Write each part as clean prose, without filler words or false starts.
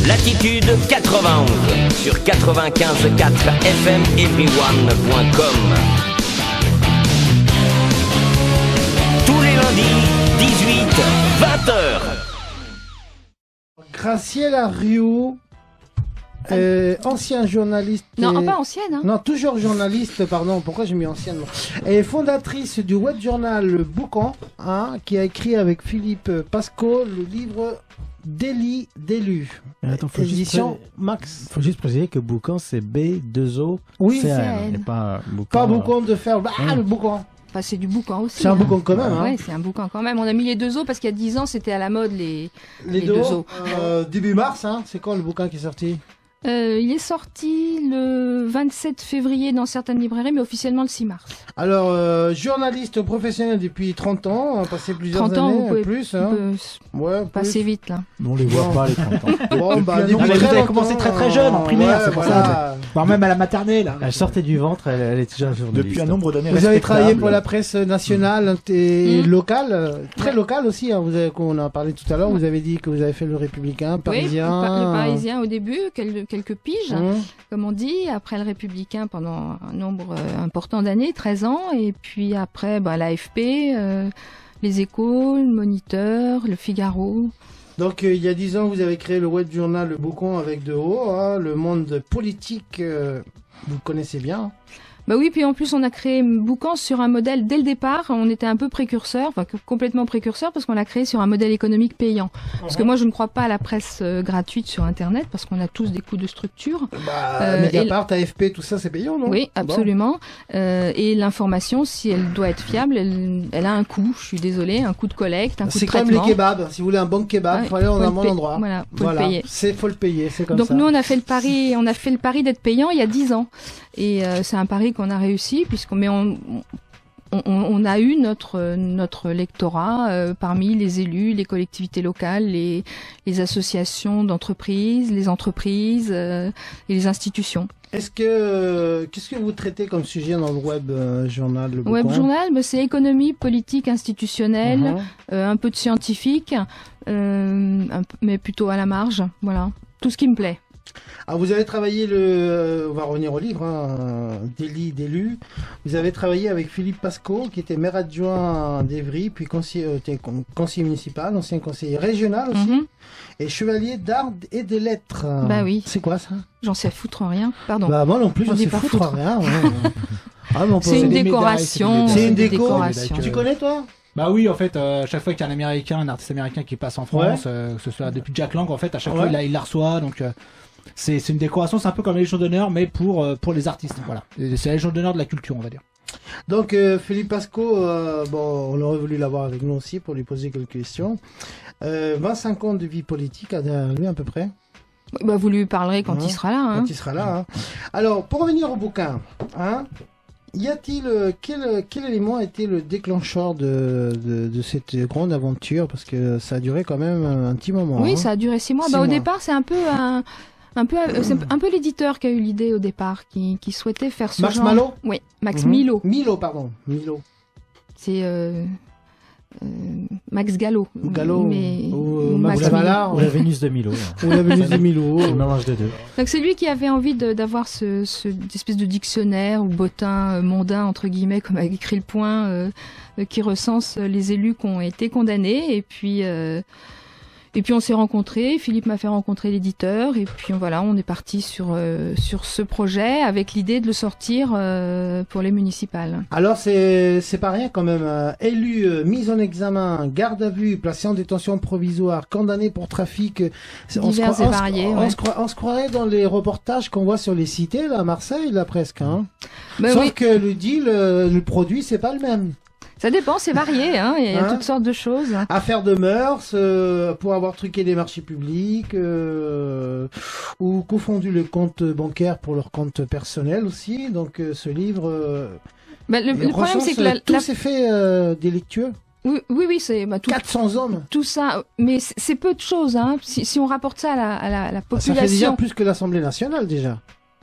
Latitude 91 sur 95.4 FM everyone.com. Tous les lundis, 18-20h. Graciela Rio, ancien journaliste. Non, pas ancienne. Hein. Non, toujours journaliste, pardon. Pourquoi j'ai mis ancienne? Et fondatrice du web journal Boucan, qui a écrit avec Philippe Pasco le livre Délit d'élu. Édition Max. Faut juste préciser que Boucan c'est B2O. Oui, c'est pas Boucan de faire. Le Boucan. Enfin, c'est du boucan aussi. C'est un boucan quand même. Oui, c'est un boucan quand même. On a mis les deux os parce qu'il y a 10 ans, c'était à la mode les deux os. Début mars, c'est quand le bouquin qui est sorti? Il est sorti le 27 février dans certaines librairies, mais officiellement le 6 mars. Alors, journaliste professionnel depuis 30 ans, passé plusieurs 30 ans, années, vous pouvez plus. Passer vite, là. On les voit pas, les 30 ans. Bon, vous avez commencé très jeune, en primaire, c'est pour ça. Voire même à la maternelle. Elle sortait du ventre, elle est déjà journaliste. Depuis un nombre d'années. Vous avez travaillé pour la presse nationale et locale, très locale aussi. On en a parlé tout à l'heure. Vous avez dit que vous avez fait le Républicain, Parisien. Oui, le Parisien au début, quelques piges, comme on dit. Après le Républicain pendant un nombre important d'années, 13 ans. Et puis après, l'AFP, les Échos, le Moniteur, le Figaro. Donc il y a 10 ans, vous avez créé le web journal Le Boucan avec de haut, le monde politique, vous le connaissez bien. Bah oui, puis en plus on a créé Boucan sur un modèle dès le départ, on était un peu précurseur, enfin complètement précurseur parce qu'on l'a créé sur un modèle économique payant. Parce que moi je ne crois pas à la presse gratuite sur internet parce qu'on a tous des coûts de structure. Mediapart, AFP, tout ça c'est payant, non? Oui, absolument. Et l'information, si elle doit être fiable, elle a un coût, je suis désolée, un coût de collecte, un coût de traitement. C'est comme les kebabs, si vous voulez un bon kebab, il faut aller dans un bon endroit. Voilà, faut le payer. Faut le payer, c'est comme ça. Donc nous on a fait le pari d'être payant il y a 10 ans. Et c'est un pari qu'on a réussi on a eu notre lectorat parmi les élus, les collectivités locales, les associations d'entreprises, les entreprises et les institutions. Qu'est-ce que vous traitez comme sujet dans le web journal Le Boucan? Web journal, c'est économie, politique, institutionnelle, un peu de scientifique, mais plutôt à la marge. Voilà, tout ce qui me plaît. Alors vous avez travaillé on va revenir au livre, Délit d'élu. Vous avez travaillé avec Philippe Pasco, qui était maire adjoint d'Evry, puis conseiller municipal, ancien conseiller régional aussi, et chevalier d'art et des lettres. Bah oui. C'est quoi ça? J'en sais foutre rien, pardon. Bah moi non plus, j'en sais foutre rien. C'est une décoration. C'est une décoration. Tu connais toi? Bah oui, en fait, chaque fois qu'il y a un artiste américain qui passe en France, que ce soit depuis Jack Lang, en fait, à chaque fois il la reçoit, donc c'est une décoration, c'est un peu comme la Légion d'honneur, mais pour les artistes, voilà. C'est la Légion d'honneur de la culture, on va dire. Donc Philippe Pasco, on aurait voulu l'avoir avec nous aussi pour lui poser quelques questions. 25 ans de vie politique à lui à peu près. Vous lui parlerez quand il sera là. Quand il sera là. Alors, pour revenir au bouquin, y a-t-il quel élément a été le déclencheur de cette grande aventure, parce que ça a duré quand même un petit moment. Oui, ça a duré 6 mois. Au départ, c'est un peu l'éditeur qui a eu l'idée au départ, qui souhaitait faire ce Max genre. Malo. Oui, Max Milo. Milo. C'est Max Gallo. Ou Max Malard. Ou la Vénus de Milo. Ou la Vénus de Milo. Le mélange des deux. Donc c'est lui qui avait envie d'avoir ce espèce de dictionnaire ou bottin mondain entre guillemets, comme a écrit Le Point, qui recense les élus qui ont été condamnés. Et puis on s'est rencontrés, Philippe m'a fait rencontrer l'éditeur, et puis voilà, on est parti sur ce projet avec l'idée de le sortir pour les municipales. Alors c'est pas rien quand même. Élu, mise en examen, garde à vue, placé en détention provisoire, condamné pour trafic. Divers et variés. On se croirait dans les reportages qu'on voit sur les cités, là, à Marseille, là presque. Sauf que le deal, le produit, c'est pas le même. Ça dépend, c'est varié, il y a toutes sortes de choses. Affaires de mœurs, pour avoir truqué des marchés publics, ou confondu les comptes bancaires pour leurs comptes personnels aussi. Donc ce livre, le problème c'est que tous ces faits délictueux. Oui, c'est 400 hommes. Tout ça, mais c'est peu de choses. Si on rapporte ça à la population. Ça fait déjà plus que l'Assemblée nationale déjà.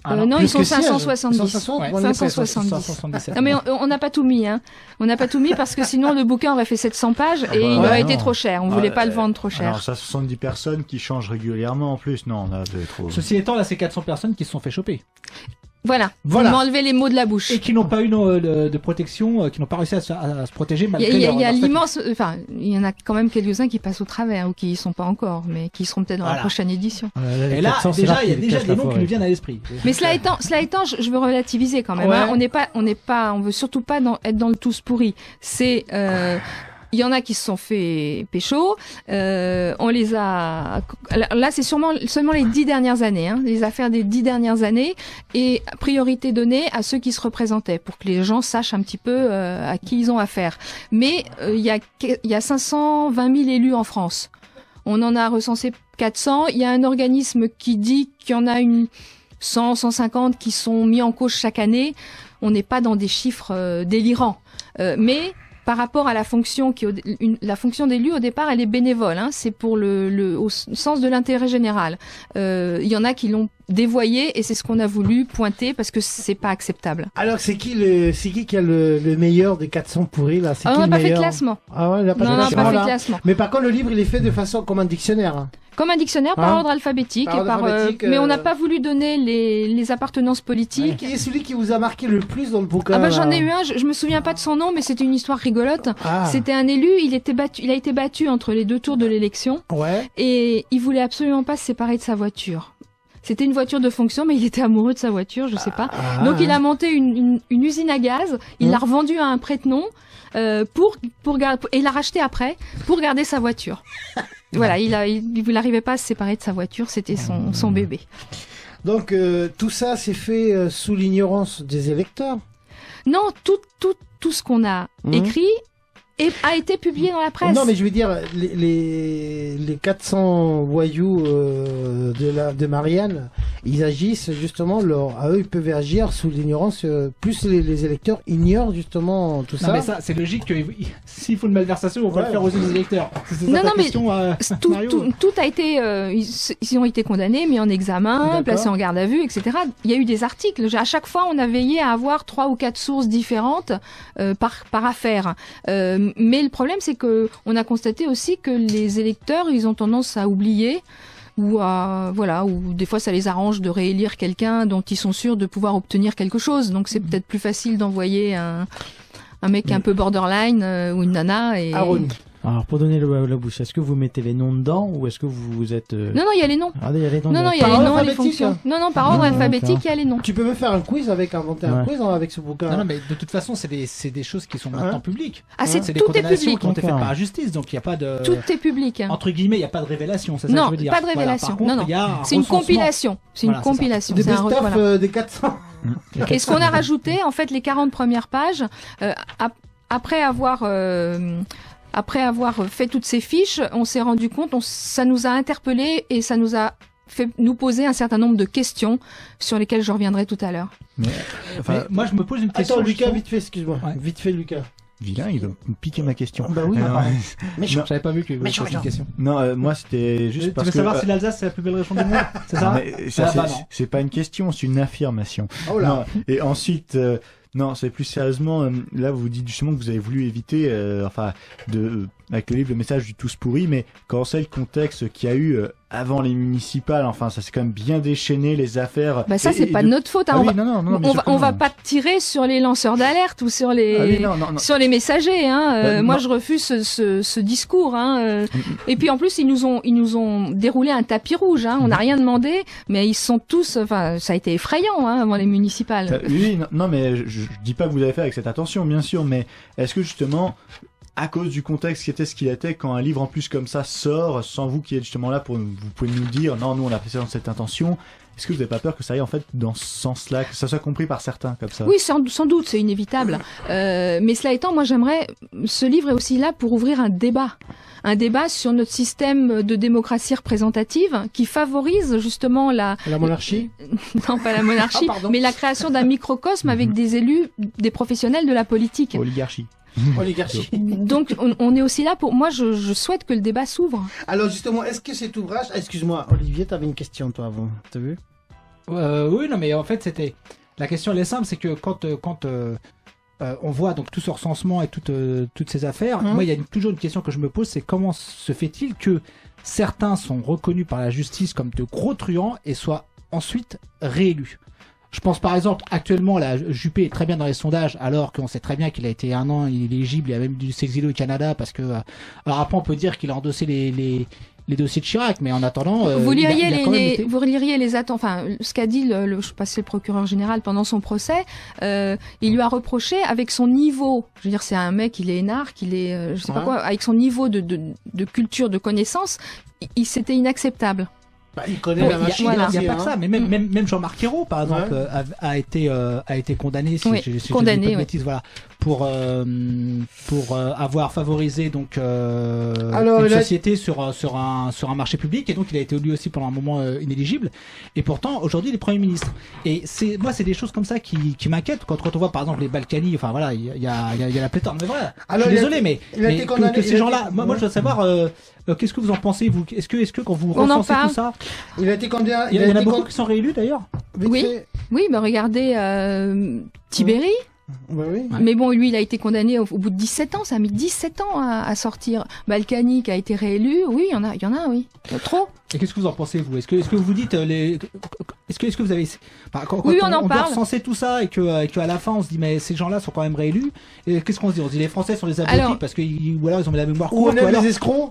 Non, plus ils sont que sièges. 570. 560, Ouais, on est 570. 577. Non mais on n'a pas tout mis, hein. On n'a pas tout mis parce que sinon le bouquin aurait fait 700 pages et il aurait été trop cher. On voulait pas le vendre trop cher. Alors, ça, 70 personnes qui changent régulièrement en plus. Non, là, c'est trop. Ceci étant, là, c'est 400 personnes qui se sont fait choper. Voilà. Voilà. Vous m'enlevez les mots de la bouche. Et qui n'ont pas eu de protection, qui n'ont pas réussi à se protéger Il malgré y a, leur- il y a leur l'immense, enfin, il y en a quand même quelques-uns qui passent au travers ou qui y sont pas encore, mais qui seront peut-être dans la Voilà. prochaine édition. Et là, déjà, il y a déjà des noms qui nous viennent à l'esprit. Mais cela étant, je veux relativiser quand même. Ouais. Hein. On veut surtout pas être dans le tous pourri. C'est, il y en a qui se sont fait pécho. On les a. Là, c'est seulement les 10 dernières années, hein, les affaires des 10 dernières années, et priorité donnée à ceux qui se représentaient pour que les gens sachent un petit peu à qui ils ont affaire. Mais il y a 520 000 élus en France. On en a recensé 400. Il y a un organisme qui dit qu'il y en a 100, 150 qui sont mis en cause chaque année. On n'est pas dans des chiffres délirants. Mais par rapport à la fonction la fonction d'élu au départ, elle est bénévole. Hein, c'est pour au sens de l'intérêt général. Il y en a qui l'ont dévoyé et c'est ce qu'on a voulu pointer parce que c'est pas acceptable. Alors, c'est qui qui a le meilleur des 400 pourris, là? C'est Ah, qui on n'a le pas fait de meilleur classement. Ah ouais, il n'a pas Non, de on n'a classement. pas fait de Voilà. classement. Mais par contre, le livre, il est fait de façon comme un dictionnaire. Hein. Comme un dictionnaire par Hein ordre alphabétique. Par et ordre alphabétique, mais on n'a pas voulu donner les appartenances politiques. Qui est celui qui vous a marqué le plus dans le bouquin? Ah bah là j'en ai eu un, je me souviens pas de son nom, mais c'était une histoire rigolote. Ah. C'était un élu, il a été battu entre les 2 tours de l'élection Ouais. et il voulait absolument pas se séparer de sa voiture. C'était une voiture de fonction, mais il était amoureux de sa voiture, je sais pas. Ah. Donc il a monté une usine à gaz, il l'a revendue à un prête-nom et il l'a racheté après pour garder sa voiture. Voilà, il n'arrivait pas à se séparer de sa voiture, c'était son bébé. Donc, tout ça, c'est fait sous l'ignorance des électeurs. Non, tout ce qu'on a écrit a été publié dans la presse. Non, mais je veux dire, les 400 voyous de Marianne, ils agissent justement, à eux, ils peuvent agir sous l'ignorance. Plus les électeurs ignorent justement tout Non, ça. mais ça, c'est logique que s'il faut une malversation, on va Ouais. le faire aux autres électeurs. C'est ça Non, ta non, mais question, Mario tout a été, ils ont été condamnés, mis en examen, D'accord. placés en garde à vue, etc. Il y a eu des articles. À chaque fois, on a veillé à avoir 3 ou 4 sources différentes par affaire. Mais le problème, c'est que on a constaté aussi que les électeurs, ils ont tendance à oublier. Ou des fois ça les arrange de réélire quelqu'un dont ils sont sûrs de pouvoir obtenir quelque chose. Donc c'est peut-être plus facile d'envoyer un mec un peu borderline ou une nana. Et... Aaron. Alors, pour donner la bouche, est-ce que vous mettez les noms dedans ou est-ce que vous êtes... Non, il y a les noms. Ah, il y a les noms Non, dedans. il y a Par les ordre noms et les alphabétique, fonctions. Non, par ordre Ah, alphabétique, d'accord. il y a les noms. Tu peux me faire un quiz inventer un Ouais. quiz avec ce bouquin. Non, mais de toute façon, c'est des choses qui sont maintenant publiques. Ah, C'est des tout est condamnations public. qui ont été faites D'accord. par la justice, donc il n'y a pas de... Tout est public. hein. Entre guillemets, il n'y a pas de révélation, c'est ça Non, que je veux dire. pas de Voilà. révélation. Par contre, Non, il y a un C'est une recensement. compilation. C'est une Voilà, c'est ça. compilation. Des C'est un best-of voilà. des 400. Et ce qu'on a rajouté, en fait, les 40 premières pages, après avoir fait toutes ces fiches, on s'est rendu compte, ça nous a interpellés et ça nous a fait nous poser un certain nombre de questions sur lesquelles je reviendrai tout à l'heure. Mais, enfin, Mais moi, je me pose une question. Attends, Lucas, justement. vite fait, excuse-moi. Ouais. Vite fait, Lucas. vilain, il va me piquer ma question. Bah oui. Alors, Méchant. J'avais pas vu qu'il y avait une question. non, moi c'était juste Tu parce veux que. savoir si l'Alsace c'est la plus belle région du monde? C'est non, ça? mais ça, Ah, bah, non. c'est pas une question, c'est une affirmation. Oh là. Non, et ensuite, non, c'est plus sérieusement, là vous dites justement que vous avez voulu éviter, avec le livre, le message du tous pourri, mais quand on sait le contexte qu'il y a eu avant les municipales, enfin ça s'est quand même bien déchaîné les affaires. Bah ça, c'est pas de notre faute. Hein. Ah on oui, va, non, bien sûr que on non. va pas tirer sur les lanceurs d'alerte ou sur les Ah oui, non. sur les messagers. Hein. Moi, non. je refuse ce discours. Hein. Et puis en plus, ils nous ont déroulé un tapis rouge. Hein. On n'a rien demandé, mais ils sont tous. Enfin, ça a été effrayant hein, avant les municipales. Oui, non, mais je dis pas que vous avez fait avec cette attention, bien sûr, mais est-ce que justement, à cause du contexte qui était ce qu'il était, quand un livre en plus comme ça sort, sans vous qui êtes justement là pour vous pouvez nous dire, non, nous on a fait ça dans cette intention, est-ce que vous n'avez pas peur que ça aille en fait dans ce sens-là, que ça soit compris par certains comme ça? Oui, sans doute, c'est inévitable. Mais cela étant, moi j'aimerais, ce livre est aussi là pour ouvrir un débat sur notre système de démocratie représentative qui favorise justement La monarchie. non pas la monarchie, Ah, pardon. mais la création d'un microcosme avec des élus, des professionnels de la politique. Oligarchie. Oligarchie. Donc on est aussi là pour, moi je souhaite que le débat s'ouvre. Alors justement, est-ce que cet ouvrage... Excuse-moi, Olivier, t'avais une question toi avant, t'as vu? Oui, non, mais en fait, la question elle est simple, c'est que quand on voit donc tout ce recensement et toutes ces affaires, moi, il y a toujours une question que je me pose, c'est comment se fait-il que certains sont reconnus par la justice comme de gros truands et soient ensuite réélus? Je pense par exemple, actuellement, Juppé est très bien dans les sondages, alors qu'on sait très bien qu'il a été 1 an inéligible, il a même dû s'exiler au Canada, parce que, alors après on peut dire qu'il a endossé les dossiers de Chirac, mais en attendant, vous liriez les attentes, enfin, ce qu'a dit je sais pas si c'est le procureur général pendant son procès, il lui a reproché avec son niveau, je veux dire, c'est un mec, il est énarque, il est, je sais pas quoi, avec son niveau de culture, de connaissance, c'était inacceptable. Il connaît la machine. Il n'y a pas que ça, mais même Jean-Marc Ayrault, par exemple, a été condamné, condamné, bêtises, voilà, pour avoir favorisé donc une société sur un marché public, et donc il a été lui aussi pendant un moment inéligible. Et pourtant, aujourd'hui, il est Premier ministre. Et c'est des choses comme ça qui m'inquiètent quand on voit par exemple les Balkany. Enfin voilà, il y a la pléthore. Mais voilà, je suis désolé, mais que ces gens-là, moi je veux savoir. Qu'est-ce que vous en pensez, vous? Est-ce que quand vous recensez tout ça, il a été condamné. Il y en a beaucoup qui sont réélus d'ailleurs. Oui, mais regardez Tibéri. Bah oui. Mais bon, lui, il a été condamné au bout de 17 ans. Ça a mis 17 ans à sortir. Balkany qui a été réélu. Oui, il y en a, oui. Trop. Et qu'est-ce que vous en pensez, vous? Est-ce que vous dites est-ce que vous avez quand oui, on doit parle. recenser tout ça et qu'à la fin on se dit mais ces gens-là sont quand même réélus, et qu'est-ce qu'on se dit? On se dit les Français sont des abrutis parce que ou alors ils ont mis la mémoire courte,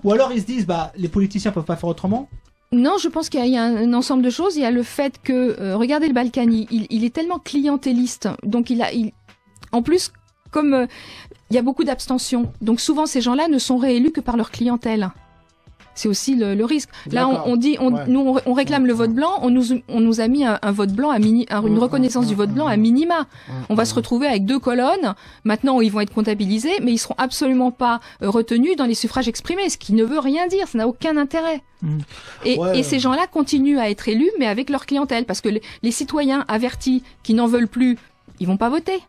ou alors ils se disent les politiciens peuvent pas faire autrement. Non, je pense qu'il y a un ensemble de choses. Il y a le fait que regardez le Balkany, il est tellement clientéliste, donc en plus, comme il y a beaucoup d'abstention, donc souvent ces gens-là ne sont réélus que par leur clientèle. C'est aussi le risque. Là, nous, on réclame le vote blanc. On nous a mis un vote blanc une reconnaissance du vote blanc à minima. On va se retrouver avec 2 colonnes. Maintenant, ils vont être comptabilisés, mais ils seront absolument pas retenus dans les suffrages exprimés, ce qui ne veut rien dire. Ça n'a aucun intérêt. Et ces gens-là continuent à être élus, mais avec leur clientèle, parce que les citoyens avertis qui n'en veulent plus, ils vont pas voter.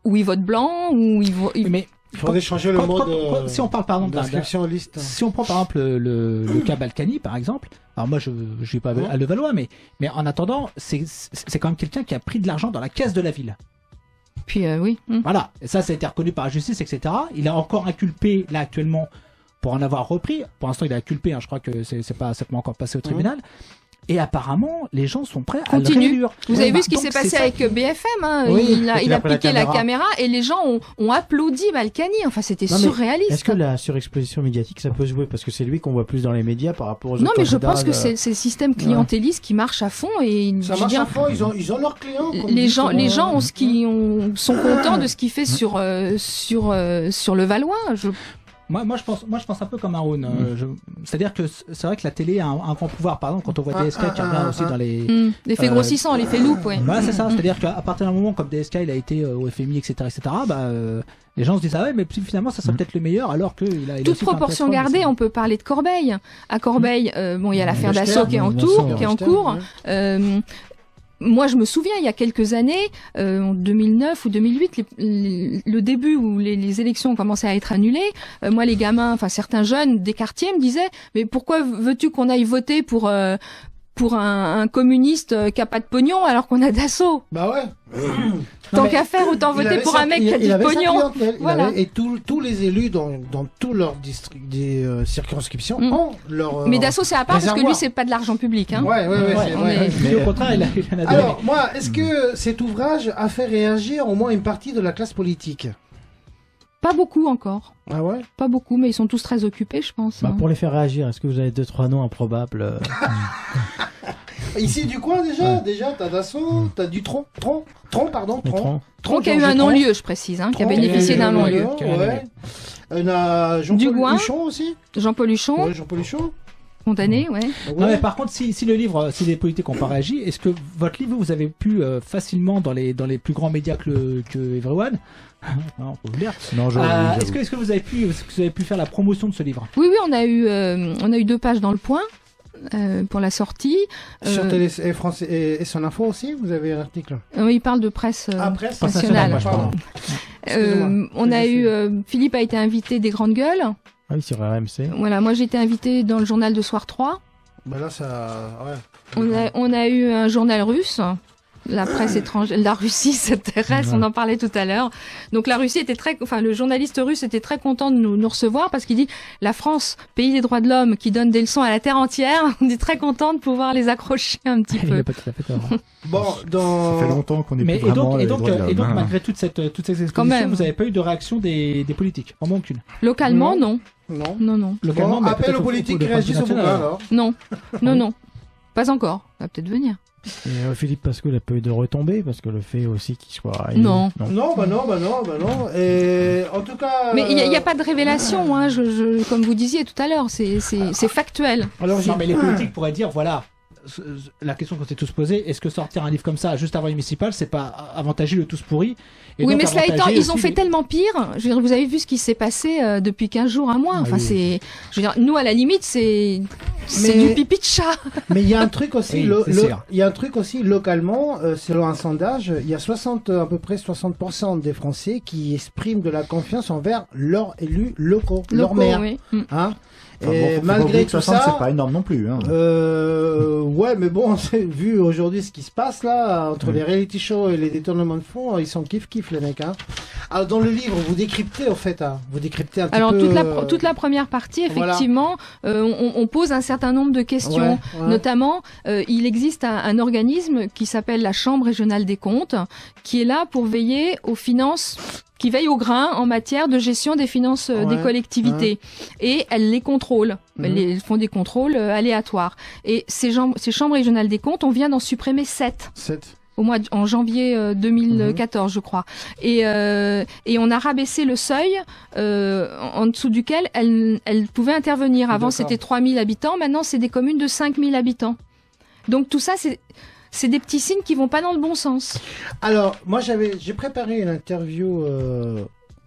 Ou ils votent blanc, ou ils vont. Mais il faudrait changer le mode. Si on parle par exemple d'inscription en liste. Si on prend par exemple le cas Balkany par exemple, alors moi je vais pas à Levallois, mais en attendant, c'est quand même quelqu'un qui a pris de l'argent dans la caisse de la ville. Puis oui. Voilà, et ça a été reconnu par la justice, etc. Il a encore inculpé là actuellement pour en avoir repris. Pour l'instant, il a inculpé. Je crois que c'est pas encore passé au tribunal. Et apparemment, les gens sont prêts à le réélire. Vous avez vu ce qui s'est passé avec BFM, il a piqué la caméra et les gens ont applaudi Balkany. Enfin, c'était surréaliste. Est-ce que la surexposition médiatique, ça peut jouer? Parce que c'est lui qu'on voit plus dans les médias par rapport aux autres. Non, mais je pense que c'est le système clientéliste qui marche à fond. Et ça marche à fond, ils ont leurs clients. Les gens sont contents de ce qu'il fait sur le Valois. Moi, je pense un peu comme Aaron. C'est-à-dire que c'est vrai que la télé a un grand pouvoir. Par exemple, quand on voit DSK qui revient aussi dans les l'effet grossissant, l'effet loupe, ouais. C'est ça. C'est-à-dire qu'à partir d'un moment, comme DSK, il a été au FMI, etc., les gens se disent mais finalement, ça serait peut-être le meilleur, alors que il a toute proportion gardée. On peut parler de Corbeil. À Corbeil, il y a l'affaire Dassault qui est en cours. Moi, je me souviens, il y a quelques années, en 2009 ou 2008, le début où les élections ont commencé à être annulées, moi, les gamins, enfin certains jeunes des quartiers me disaient « Mais pourquoi veux-tu qu'on aille voter pour un communiste qui a pas de pognon alors qu'on a Dassault ?» Bah ouais. Tant qu'à faire, autant voter pour un mec qui a du pognon. Voilà. Et tous les élus dans tous leurs circonscriptions ont leur. Mais Dassault, c'est à part parce que lui, c'est pas de l'argent public. Hein. Ouais. Mais au contraire, il en a donné. Alors, moi, est-ce que cet ouvrage a fait réagir au moins une partie de la classe politique? Pas beaucoup encore. Ah ouais? Pas beaucoup, mais ils sont tous très occupés, je pense. Pour les faire réagir, est-ce que vous avez 2-3 noms improbables? Ici du coin déjà t'as Dassault, t'as du Tron qui a eu un non-lieu, je précise, qui a bénéficié d'un non-lieu. Ouais. On a Jean-Paul Huchon aussi. Jean-Paul Huchon. Ouais, Jean-Paul Huchon. Condamné, ouais. Non, mais par contre, si le livre, si les politiques n'ont pas réagi, est-ce que votre livre, vous avez pu facilement dans les plus grands médias que Everyone, non, on peut vous le dire. Est-ce que vous avez pu faire la promotion de ce livre? Oui, on a eu 2 pages dans Le Point. Pour la sortie. Sur Télé France et Son Info aussi, vous avez un article. Il parle de presse nationale. On a eu Philippe a été invité des Grandes Gueules. Ah oui, sur RMC. Voilà, moi j'ai été invité dans le journal de Soir 3. Bah là, ça. Ouais. On a eu un journal russe. La presse étrangère, la Russie s'intéresse, on en parlait tout à l'heure. Donc la Russie le journaliste russe était très content de nous recevoir parce qu'il dit la France, pays des droits de l'homme, qui donne des leçons à la terre entière, on est très content de pouvoir les accrocher un petit peu. Il n'a pas tout à fait tort. Bon, Ça fait longtemps qu'on est Mais plus vraiment les droits de l'homme, hein. malgré toutes ces expositions, même. vous n'avez pas eu de réaction des politiques, vraiment aucune. Localement, non. Non. Localement, Bon, mais appel peut-être aux politiques qui point de vue réagissent au national, bouquin, alors. Non. Pas encore. Ça va peut-être venir. Et Philippe Pasco n'a pas eu de retombées parce que le fait aussi qu'il soit élu. Non. Non. Et en tout cas. Mais il n'y a pas de révélation, hein. Comme vous disiez tout à l'heure, c'est factuel. Alors, Non, mais les politiques pourraient dire, voilà, la question qu'on s'est tous posée, est-ce que sortir un livre comme ça juste avant les municipales, c'est pas avantageux le tous pourri? Et Oui, donc mais cela étant, avantager ils ont aussi fait les- tellement pire. Je veux dire, vous avez vu ce qui s'est passé depuis 15 jours, un mois. Enfin, je veux dire, nous, à la limite, c'est Mais- du pipi de chat. Mais il y a un truc aussi, Oui, c'est sûr. il y a un truc aussi localement, selon un sondage, il y a à peu près 60% des Français qui expriment de la confiance envers leurs élus locaux, leur maire. Oui. Hein. Enfin, bon, Et faut pas malgré oublier que tout 60, ça, c'est pas énorme non plus. Hein. ouais, mais bon, vu aujourd'hui ce qui se passe là, entre les reality shows et les détournements de fonds, ils sont kiff les mecs. Hein. Alors dans le livre, vous décryptez en fait, vous décryptez un Alors, petit peu. toute la première partie, voilà. effectivement, on pose un certain nombre de questions. Ouais. Notamment, il existe un organisme qui s'appelle la Chambre régionale des comptes, qui est là pour veiller aux finances, qui veille au grain en matière de gestion des finances des Ouais. collectivités. Et elles les contrôlent. Elles font des contrôles aléatoires. Et ces chambres régionales des comptes, on vient d'en supprimer 7. En janvier 2014, je crois. Et on a rabaissé le seuil en dessous duquel elles pouvaient intervenir. Avant, D'accord. c'était 3000 habitants. Maintenant, c'est des communes de 5000 habitants. Donc tout ça, c'est des petits signes qui vont pas dans le bon sens. Alors, moi, j'ai préparé une interview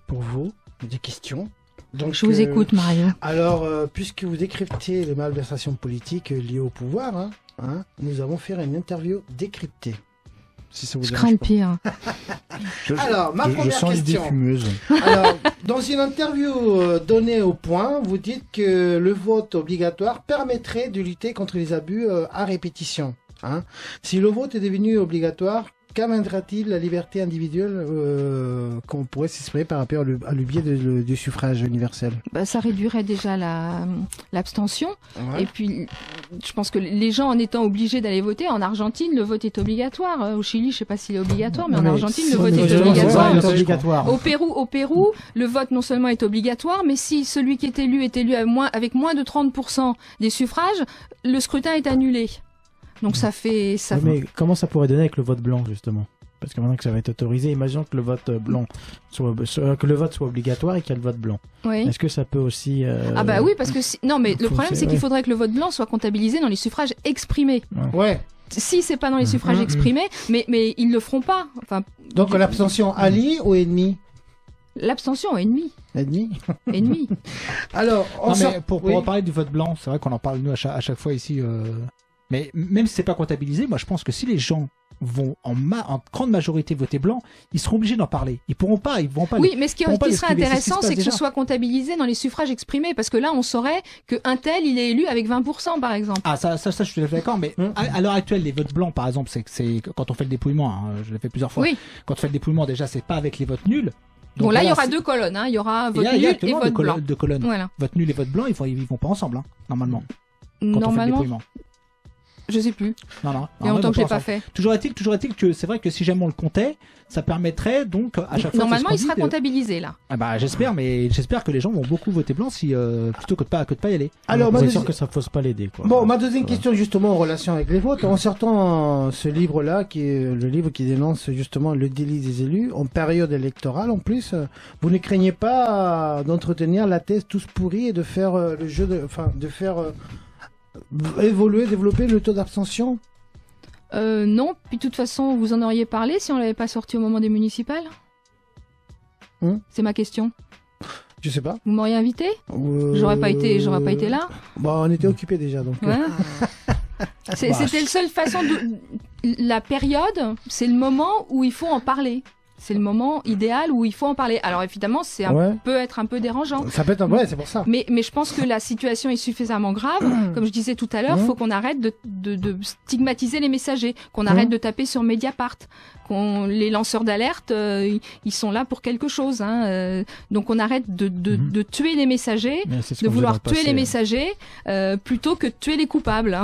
pour vous, des questions. Donc, Je vous écoute, Mario. Alors, puisque vous décryptez les malversations politiques liées au pouvoir, nous allons faire une interview décryptée. Si ça vous Je dérange crains le pas. pire. Alors, ma Je première sens l'idée question. fumeuse. Alors, dans une interview donnée au point, vous dites que le vote obligatoire permettrait de lutter contre les abus à répétition. Hein. Si le vote est devenu obligatoire, qu'amènera-t-il la liberté individuelle qu'on pourrait s'exprimer par rapport à le biais du suffrage universel? Bah, ça réduirait déjà l'abstention. Ouais. Et puis, je pense que les gens, en étant obligés d'aller voter, en Argentine, le vote est obligatoire. Au Chili, je sais pas s'il est obligatoire, mais en Argentine, le vote est obligatoire. C'est obligatoire. Au Pérou, le vote non seulement est obligatoire, mais si celui qui est élu avec moins de 30% des suffrages, le scrutin est annulé. Donc ça fait... Ouais, mais comment ça pourrait donner avec le vote blanc, justement? Parce que maintenant que ça va être autorisé, imaginons que le vote blanc que le vote soit obligatoire et qu'il y a le vote blanc. Oui. Est-ce que ça peut aussi... Ah bah oui, parce que... Non, mais le problème, c'est qu'il ouais. faudrait que le vote blanc soit comptabilisé dans les suffrages exprimés. Ouais. Si c'est pas dans les suffrages exprimés, mais ils le feront pas. Enfin, Donc l'abstention alliée ou ennemie? l'abstention, ennemi. Ennemi. Alors, Non, sort- mais pour oui. reparler du vote blanc, c'est vrai qu'on en parle nous à chaque fois ici. Mais même si c'est pas comptabilisé, moi je pense que si les gens vont en grande majorité voter blanc, ils seront obligés d'en parler. Ils vont pas. Oui, mais ce qui pourront pas serait l'esquiver. intéressant, C'est ce qui se c'est que ce passe soit comptabilisé dans les suffrages exprimés, parce que là, on saurait que un tel, il est élu avec 20%, par exemple. Ah, ça, je suis tout à fait d'accord, mais à l'heure actuelle, les votes blancs, par exemple, c'est quand on fait le dépouillement, hein, je l'ai fait plusieurs fois. Oui. Quand on fait le dépouillement, déjà, c'est pas avec les votes nuls. Bon, là, il y aura c'est- deux colonnes, hein. Il y aura Et vote là, il y a nul et actuellement vote blanc. deux colonnes. Voilà. Vote nul et vote blanc, ils vont pas ensemble, hein, normalement. Quand on fait le Normalement, dépouillement. je sais plus. Non, Il y a ils longtemps vont que je l'ai pas pas ensemble. fait. Toujours est-il que c'est vrai que si jamais on le comptait, ça permettrait donc à chaque fois. Normalement, il c'est ce qu'on sera dit, comptabilisé, là. Ah bah j'espère, mais j'espère que les gens vont beaucoup voter blanc si plutôt que de pas y aller. Alors, c'est ma sûr deuxi- que ça ne fausse pas l'aider, quoi. Bon, ma deuxième question justement en relation avec les votes, en sortant ce livre-là, qui est le livre qui dénonce justement le délit des élus, en période électorale en plus, vous ne craignez pas d'entretenir la thèse tous pourris et de faire le jeu de faire développer le taux d'abstention? Non, puis de toute façon, vous en auriez parlé si on l'avait pas sorti au moment des municipales. C'est ma question. Je sais pas. Vous m'auriez invité? J'aurais pas été là. Bon, on était occupés déjà donc. Ouais. C'était la seule façon de... La période, c'est le moment où il faut en parler. C'est le moment idéal où il faut en parler. Alors évidemment, peut être un peu dérangeant. Ça peut être c'est pour ça. Mais je pense que la situation est suffisamment grave. Comme je disais tout à l'heure, faut qu'on arrête de stigmatiser les messagers, qu'on arrête de taper sur Mediapart, les lanceurs d'alerte, ils sont là pour quelque chose. Donc on arrête de tuer les messagers, de vouloir tuer les messagers plutôt que de tuer les coupables.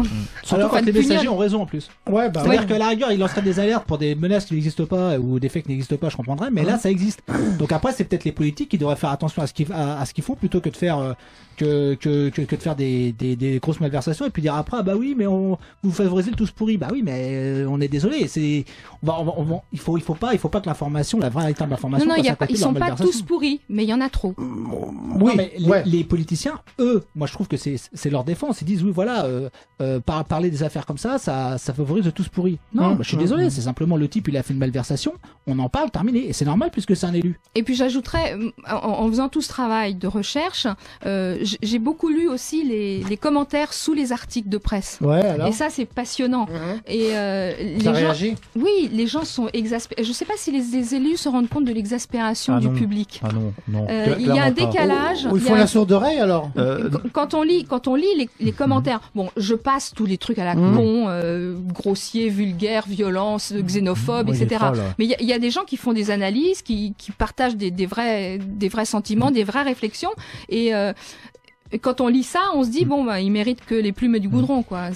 Surtout quand les messagers ont raison en plus. C'est-à-dire qu'à la rigueur, ils lanceraient des alertes pour des menaces qui n'existent pas ou des faits qui n'existent pas, je comprendrais, mais là ça existe. Donc après, c'est peut-être les politiques qui devraient faire attention à ce qu'ils font plutôt que de faire que de faire des grosses malversations et puis dire après oui mais vous favorisez le tous pourri. Bah oui, mais on est désolé, il faut pas que l'information, la vraie véritable information, ils sont pas tous pourris, mais il y en a trop. Oui, mais les politiciens, eux, moi je trouve que c'est leur défense. Ils disent oui voilà, parler des affaires comme ça favorise le tous pourri. Non, je suis désolé, c'est simplement le type il a fait une malversation, on en parle, terminé, et c'est normal puisque c'est un élu. Et puis j'ajouterais, en faisant tout ce travail de recherche, j'ai beaucoup lu aussi les commentaires sous les articles de presse. Et ça c'est passionnant. Et les gens sont exaspérés. Je sais pas si les élus se rendent compte de l'exaspération du public. Non. Il y a un décalage. Ils font la sourde oreille alors. Quand on lit les commentaires, bon, je passe tous les trucs à la con, grossier, vulgaire, violence, xénophobe, etc. Mais il y a des gens qui font des analyses, qui partagent des vrais sentiments, des vraies réflexions, et quand on lit ça, on se dit ils méritent que les plumes du goudron, quoi.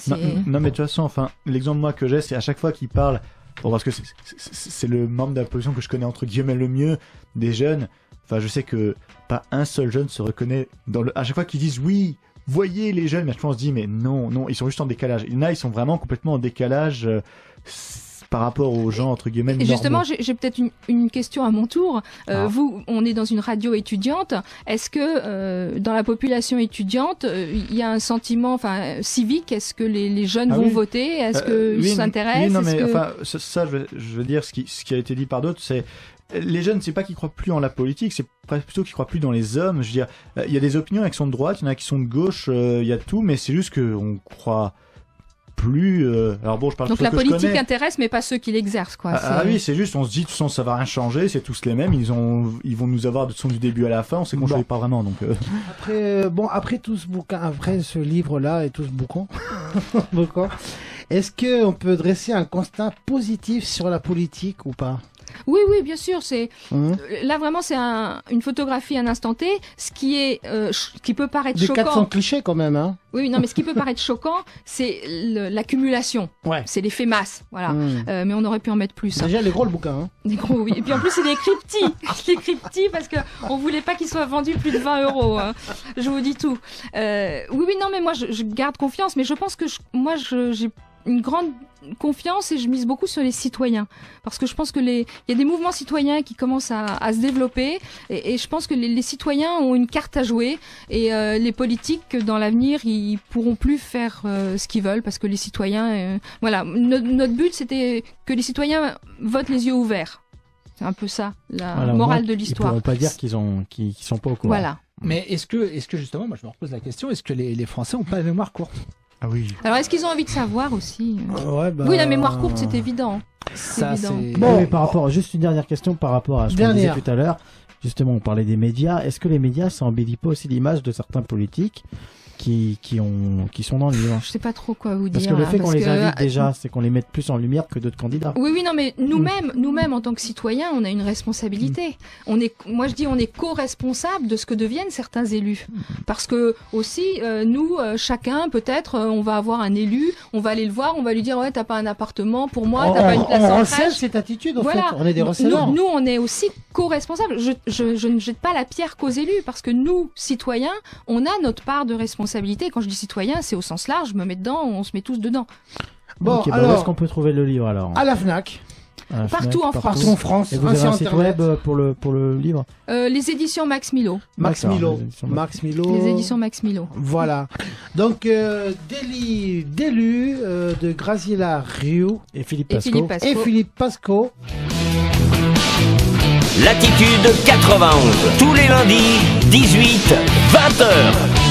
Non, mais de toute façon, l'exemple moi que j'ai, c'est à chaque fois qu'ils parlent, parce que c'est le membre de la population que je connais entre guillemets le mieux, des jeunes. Enfin, je sais que pas un seul jeune se reconnaît à chaque fois qu'ils disent oui, voyez les jeunes, mais à chaque fois on se dit mais non, ils sont juste en décalage. Il y en a, ils sont vraiment complètement en décalage. Par rapport aux gens entre guillemets normaux. Justement, j'ai peut-être une question à mon tour. Vous, on est dans une radio étudiante. Est-ce que dans la population étudiante, il y a un sentiment, civique? Est-ce que les jeunes vont voter? Est-ce qu'ils s'intéressent? Oui, non, mais ça, je veux dire, ce qui a été dit par d'autres, c'est les jeunes, c'est pas qu'ils croient plus en la politique, c'est plutôt qu'ils croient plus dans les hommes. Je veux dire, il y a des opinions qui sont de droite, il y en a qui sont de gauche, il y a tout, mais c'est juste que on croit plus. Alors bon, je parle. Donc la politique intéresse, mais pas ceux qui l'exercent, quoi. Oui, c'est juste, on se dit, de toute façon, ça va rien changer, c'est tous les mêmes. Ils vont nous avoir du début à la fin. On sait qu'on ne choisit pas vraiment, donc. Après tout ce bouquin, après ce livre-là et tout ce bouquin, est-ce que on peut dresser un constat positif sur la politique ou pas? Oui, bien sûr. Là vraiment, c'est une photographie à un instant T. Ce qui peut paraître choquant. Des 400 clichés quand même, hein. Oui, non, mais ce qui peut paraître choquant, c'est l'accumulation. C'est l'effet masse, voilà. Mais on aurait pu en mettre plus. Déjà, les gros le bouquin. Hein. Les gros, oui. Et puis en plus, il est écrit petit, parce que on voulait pas qu'il soit vendu plus de 20 €. Hein. Je vous dis tout. Oui, non, mais moi, je garde confiance. Mais je pense que j'ai une grande confiance et je mise beaucoup sur les citoyens, parce que je pense que il y a des mouvements citoyens qui commencent à se développer, et je pense que les citoyens ont une carte à jouer, et les politiques dans l'avenir ils pourront plus faire ce qu'ils veulent, parce que les citoyens notre but c'était que les citoyens votent les yeux ouverts. C'est un peu ça la morale de l'histoire. Ils pourront pas dire qu'ils sont pas au courant. Voilà. Mais est-ce que justement, moi je me repose la question, est-ce que les Français ont pas la mémoire courte? Ah oui. Alors est-ce qu'ils ont envie de savoir aussi? Oui, la mémoire courte, c'est évident. Ça, évident. Bon, mais par rapport, juste une dernière question par rapport à ce qu'on disait tout à l'heure. Justement, on parlait des médias. Est-ce que les médias, ça embellit pas aussi l'image de certains politiques qui sont dans le livre? Je sais pas trop quoi vous dire. Parce que le fait qu'on les invite déjà, c'est qu'on les mette plus en lumière que d'autres candidats. Oui, non, mais nous-mêmes, en tant que citoyens, on a une responsabilité. Moi, je dis, on est co-responsable de ce que deviennent certains élus. Parce que aussi, nous, chacun, peut-être, on va avoir un élu, on va aller le voir, on va lui dire, ouais, t'as pas un appartement pour moi, t'as pas une place en crèche. Cette attitude, en fait. On est des receveurs. Nous, on est aussi co-responsables. Je ne jette pas la pierre qu'aux élus, parce que nous, citoyens, on a notre part de responsabilité. Quand je dis citoyen, c'est au sens large, je me mets dedans, on se met tous dedans. Bon, alors, où est-ce qu'on peut trouver le livre alors? À la FNAC. Partout en France. Partout en France. Et vous avez un site web pour le livre? Les éditions Max Milo. Max Milo. Les éditions Max Milo. Voilà. Donc, d'élus de Graziella Rioux et Philippe Pasco. Latitude 91, tous les lundis, 18, 20h.